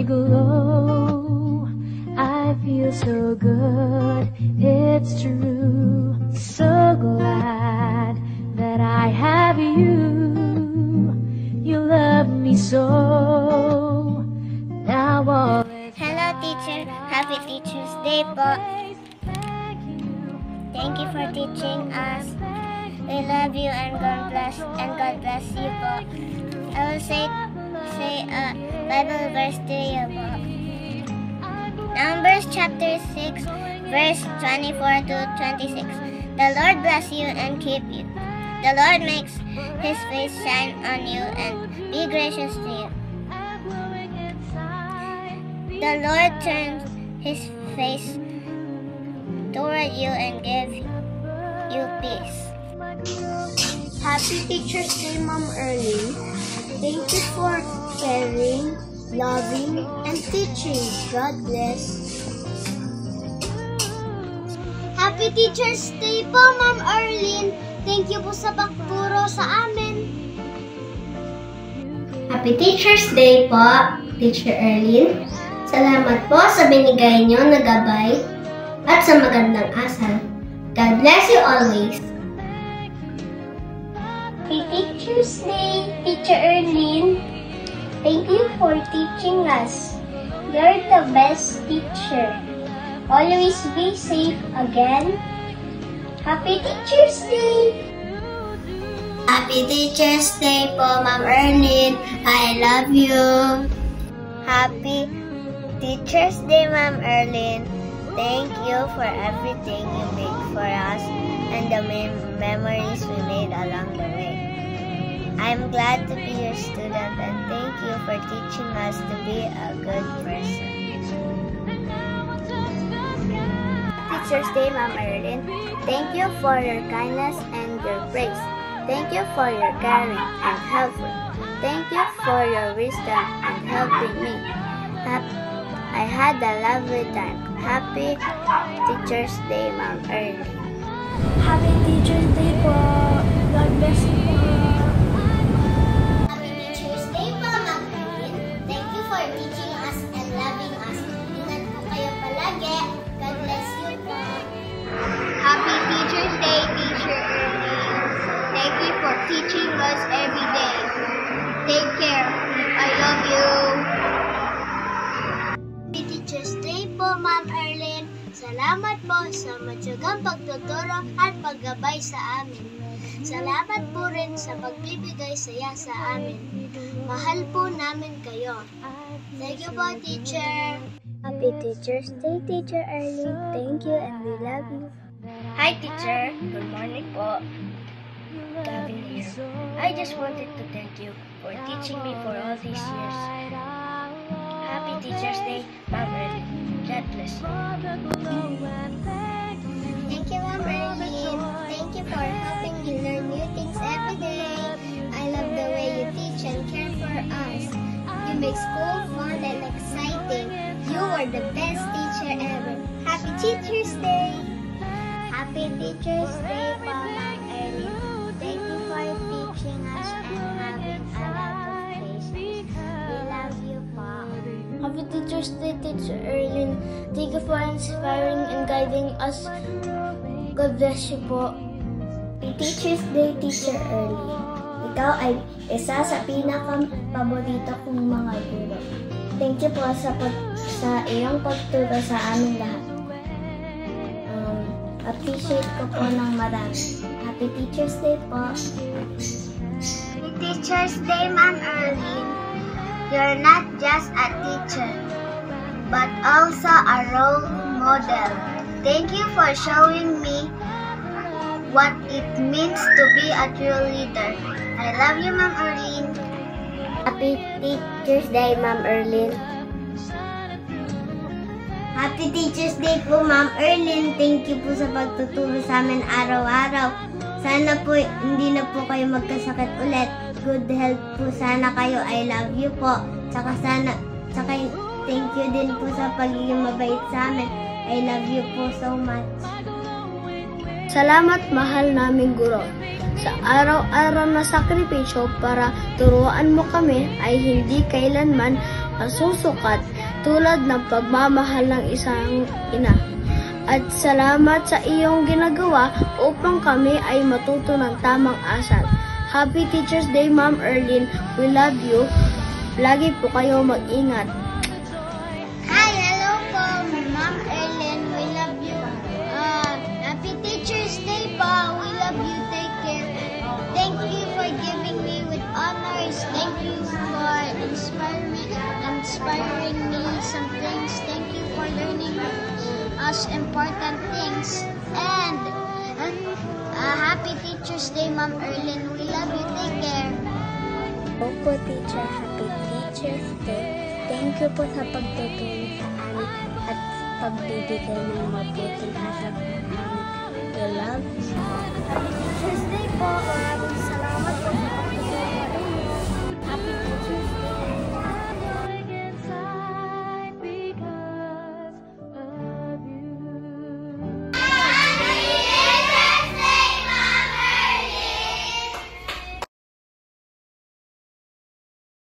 glow. I feel so good, it's true. So glad that I have you. You love me so. Now all Hello teacher, happy Teacher's Day po. Thank you for teaching us. We love you and God bless you po. I will say a Bible verse to you po. Numbers chapter 6 verse 24 to 26. The Lord bless you and keep you. The Lord makes His face shine on you and be gracious to you. The Lord turns His face toward you and give you peace. Happy Teacher's Day, Ma'am Erlene. Thank you for caring, loving, and teaching. God bless. Happy Teacher's Day po, Ma'am Erlene. Thank you po sa pagturo sa amin. Happy Teacher's Day po, Teacher Erlene. Salamat po sa binigay niyo na gabay at sa magandang asal. God bless you always. Happy Teacher's Day, Teacher Erlene. Thank you for teaching us. You're the best teacher. Always be safe again. Happy Teacher's Day! Happy Teacher's Day po, Ma'am Erlene. I love you. Happy Teacher's Day, Ma'am Erlene. Thank you for everything you made for us and the memories we made along the way. I'm glad to be your student and thank you for teaching us to be a good person. Teacher's Day, Ma'am Erlene. Thank you for your kindness and your praise. Thank you for your caring and helpful. Thank you for your wisdom and helping me. I had a lovely time. Happy Teacher's Day, Ma'am Erlene. Happy Teacher's Day po. God bless you po. Happy Teacher's Day po, Ma'am Erlene. Thank you for teaching us and loving us. Ingat po kayo palagi. God bless you po. Happy Teacher's Day, Teacher Erlene. Thank you for teaching us every day. Take care. I love you. Happy Teacher's Day po, Ma'am Erlene. Salamat po sa matyagang pagtuturo at paggabay sa amin. Salamat po rin sa pagbibigay saya sa amin. Mahal po namin kayo. Thank you po, teacher. Happy Teacher's Day, Teacher Erlene. Thank you and we love you. Hi teacher, good morning po. Gavin here. I just wanted to thank you for teaching me for all these years. Happy Teacher's Day, Ma'am Erlene. God bless you. Thank you, Ma'am Erlene. Thank you for helping me learn new things every day. I love the way you teach and care for us. You make school fun and exciting. You are the best teacher ever. Happy Teacher's Day! Happy Teacher's Day, Ma'am Erlene. Thank you for teaching us and having a lot of patience. We love you, Pa. Happy Teacher's Day, Teacher Erlene. Thank you for inspiring and guiding us. God bless you po. Happy Teacher's Day, Teacher Erlene. Ikaw ay isa sa pinaka-paborito kong mga guro. Thank you po sa iyong pagturo sa aming lahat. Appreciate ko po ng marami. Happy Teacher's Day po. Happy Teacher's Day, Ma'am Erlene. You're not just a teacher, but also a role model. Thank you for showing me what it means to be a true leader. I love you, Ma'am Erlene. Happy Teacher's Day, Ma'am Erlene. Happy Teacher's Day po, Ma'am Erlene. Thank you po sa pagtuturo sa amin araw-araw. Sana po hindi na po kayo magkasakit ulit. Good health po sana kayo. I love you po. Tsaka thank you din po sa pagiging mabait sa amin. I love you po so much. Salamat, mahal naming guro. Sa araw-araw na sakripisyo para turuan mo kami ay hindi kailanman masusukat. katulad ng pagmamahal ng isang ina. At salamat sa iyong ginagawa upang kami ay matuto ng tamang asal. Happy Teacher's Day, Ma'am Erlyn. We love you. Lagi po kayo mag-ingat. Hi, hello po, Ma'am Erlyn. We love you. Happy Teacher's Day po. We love you. Take care. Thank you for giving me with honors. Thank you for inspiring me some things. Thank you for learning us important things. And Happy Teacher's Day, Ma'am Erlyn. We love you. Take care. Opo, teacher. Happy Teacher's Day. Thank you po sa pagtutulong sa amin at pagbibigay ng mabuting asal